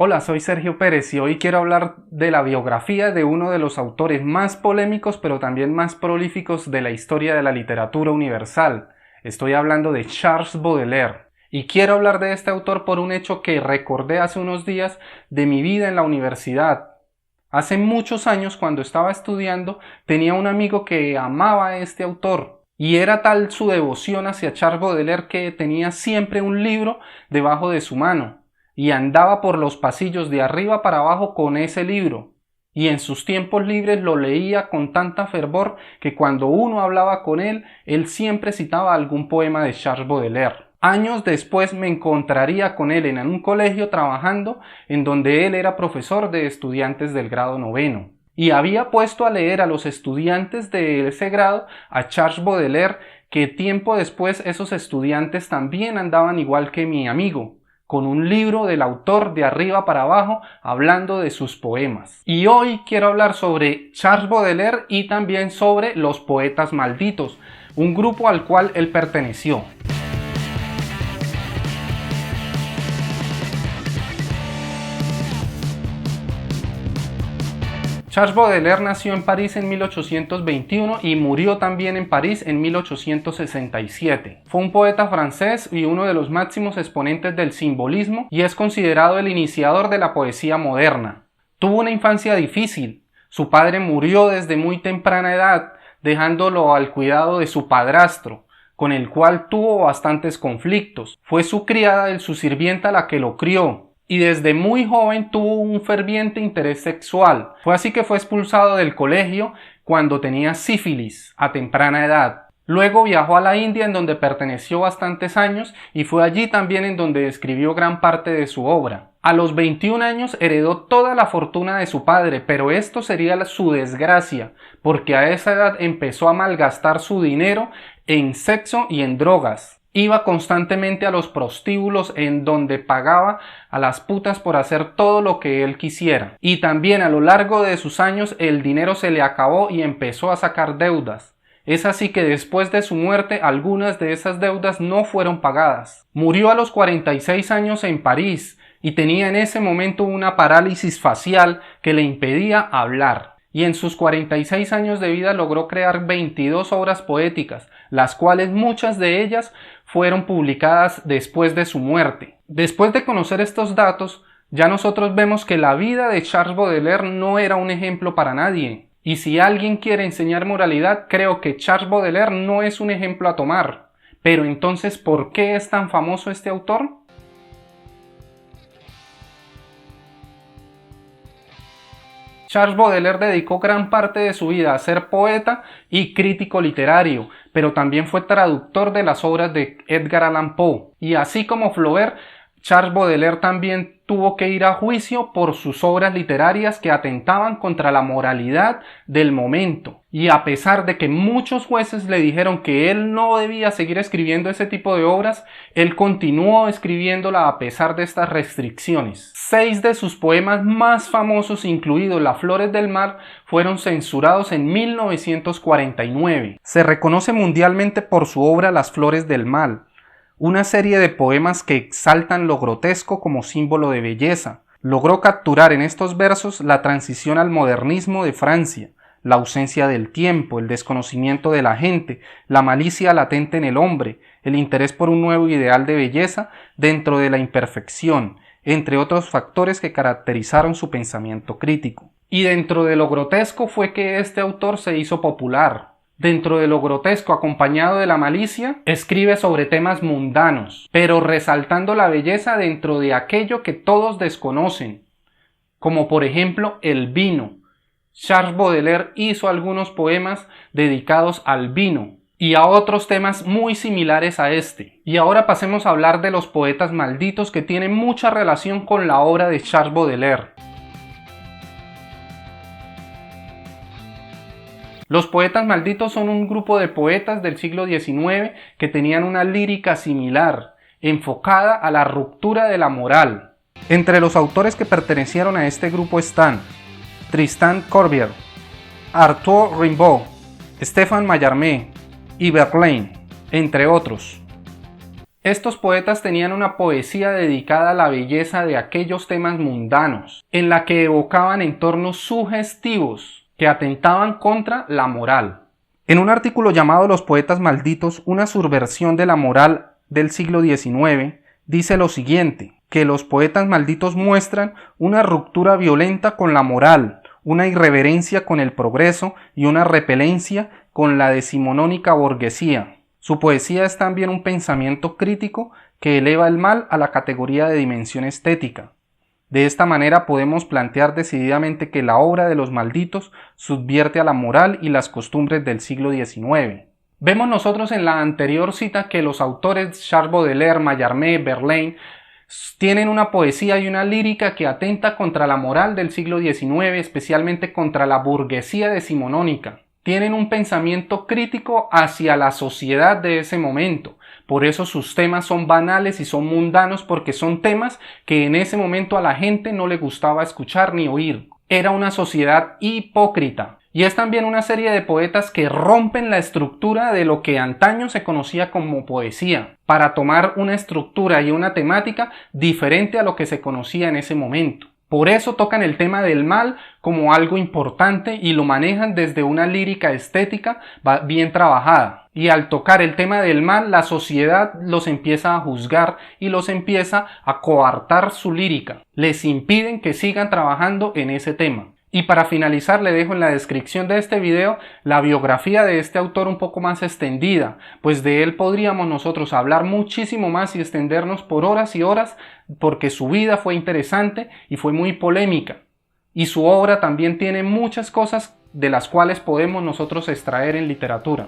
Hola, soy Sergio Pérez y hoy quiero hablar de la biografía de uno de los autores más polémicos pero también más prolíficos de la historia de la literatura universal. Estoy hablando de Charles Baudelaire. Y quiero hablar de este autor por un hecho que recordé hace unos días de mi vida en la universidad. Hace muchos años, cuando estaba estudiando, tenía un amigo que amaba a este autor. Y era tal su devoción hacia Charles Baudelaire que tenía siempre un libro debajo de su mano. Y andaba por los pasillos de arriba para abajo con ese libro, y en sus tiempos libres lo leía con tanta fervor que cuando uno hablaba con él siempre citaba algún poema de Charles Baudelaire. Años después me encontraría con él en un colegio trabajando en donde él era profesor de estudiantes del grado 9 y había puesto a leer a los estudiantes de ese grado a Charles Baudelaire, que tiempo después esos estudiantes también andaban igual que mi amigo, con un libro del autor de arriba para abajo hablando de sus poemas. Y hoy quiero hablar sobre Charles Baudelaire y también sobre los poetas malditos, un grupo al cual él perteneció. Charles Baudelaire nació en París en 1821 y murió también en París en 1867. Fue un poeta francés y uno de los máximos exponentes del simbolismo y es considerado el iniciador de la poesía moderna. Tuvo una infancia difícil. Su padre murió desde muy temprana edad, dejándolo al cuidado de su padrastro, con el cual tuvo bastantes conflictos. Fue su criada, su sirvienta, la que lo crió. Y desde muy joven tuvo un ferviente interés sexual. Fue así que fue expulsado del colegio cuando tenía sífilis a temprana edad. Luego viajó a la India, en donde perteneció bastantes años, y fue allí también en donde escribió gran parte de su obra. A los 21 años heredó toda la fortuna de su padre, pero esto sería su desgracia, porque a esa edad empezó a malgastar su dinero en sexo y en drogas. Iba constantemente a los prostíbulos, en donde pagaba a las putas por hacer todo lo que él quisiera. Y también a lo largo de sus años el dinero se le acabó y empezó a sacar deudas. Es así que después de su muerte algunas de esas deudas no fueron pagadas. Murió a los 46 años en París y tenía en ese momento una parálisis facial que le impedía hablar. Y en sus 46 años de vida logró crear 22 obras poéticas, las cuales muchas de ellas fueron publicadas después de su muerte. Después de conocer estos datos, ya nosotros vemos que la vida de Charles Baudelaire no era un ejemplo para nadie. Y si alguien quiere enseñar moralidad, creo que Charles Baudelaire no es un ejemplo a tomar. Pero entonces, ¿por qué es tan famoso este autor? Charles Baudelaire dedicó gran parte de su vida a ser poeta y crítico literario, pero también fue traductor de las obras de Edgar Allan Poe. Y así como Flaubert, Charles Baudelaire también tuvo que ir a juicio por sus obras literarias que atentaban contra la moralidad del momento. Y a pesar de que muchos jueces le dijeron que él no debía seguir escribiendo ese tipo de obras, él continuó escribiéndola a pesar de estas restricciones. 6 de sus poemas más famosos, incluido Las Flores del Mar, fueron censurados en 1949. Se reconoce mundialmente por su obra Las Flores del Mal, una serie de poemas que exaltan lo grotesco como símbolo de belleza. Logró capturar en estos versos la transición al modernismo de Francia, la ausencia del tiempo, el desconocimiento de la gente, la malicia latente en el hombre, el interés por un nuevo ideal de belleza dentro de la imperfección, entre otros factores que caracterizaron su pensamiento crítico. Y dentro de lo grotesco fue que este autor se hizo popular. Dentro de lo grotesco, acompañado de la malicia, escribe sobre temas mundanos, pero resaltando la belleza dentro de aquello que todos desconocen, como por ejemplo el vino. Charles Baudelaire hizo algunos poemas dedicados al vino y a otros temas muy similares a este. Y ahora pasemos a hablar de los poetas malditos, que tienen mucha relación con la obra de Charles Baudelaire. Los poetas malditos son un grupo de poetas del siglo XIX que tenían una lírica similar, enfocada a la ruptura de la moral. Entre los autores que pertenecieron a este grupo están Tristan Corbière, Arthur Rimbaud, Stéphane Mallarmé y Verlaine, entre otros. Estos poetas tenían una poesía dedicada a la belleza de aquellos temas mundanos, en la que evocaban entornos sugestivos que atentaban contra la moral. En un artículo llamado Los poetas malditos, una subversión de la moral del siglo XIX, dice lo siguiente, que los poetas malditos muestran una ruptura violenta con la moral, una irreverencia con el progreso y una repelencia con la decimonónica burguesía. Su poesía es también un pensamiento crítico que eleva el mal a la categoría de dimensión estética. De esta manera podemos plantear decididamente que la obra de los malditos subvierte a la moral y las costumbres del siglo XIX. Vemos nosotros en la anterior cita que los autores Charles Baudelaire, Mallarmé, Verlaine tienen una poesía y una lírica que atenta contra la moral del siglo XIX, especialmente contra la burguesía decimonónica. Tienen un pensamiento crítico hacia la sociedad de ese momento. Por eso sus temas son banales y son mundanos, porque son temas que en ese momento a la gente no le gustaba escuchar ni oír. Era una sociedad hipócrita. Y es también una serie de poetas que rompen la estructura de lo que antaño se conocía como poesía, para tomar una estructura y una temática diferente a lo que se conocía en ese momento. Por eso tocan el tema del mal como algo importante y lo manejan desde una lírica estética bien trabajada. Y al tocar el tema del mal, la sociedad los empieza a juzgar y los empieza a coartar su lírica. Les impiden que sigan trabajando en ese tema. Y para finalizar le dejo en la descripción de este video la biografía de este autor un poco más extendida, pues de él podríamos nosotros hablar muchísimo más y extendernos por horas y horas, porque su vida fue interesante y fue muy polémica. Y su obra también tiene muchas cosas de las cuales podemos nosotros extraer en literatura.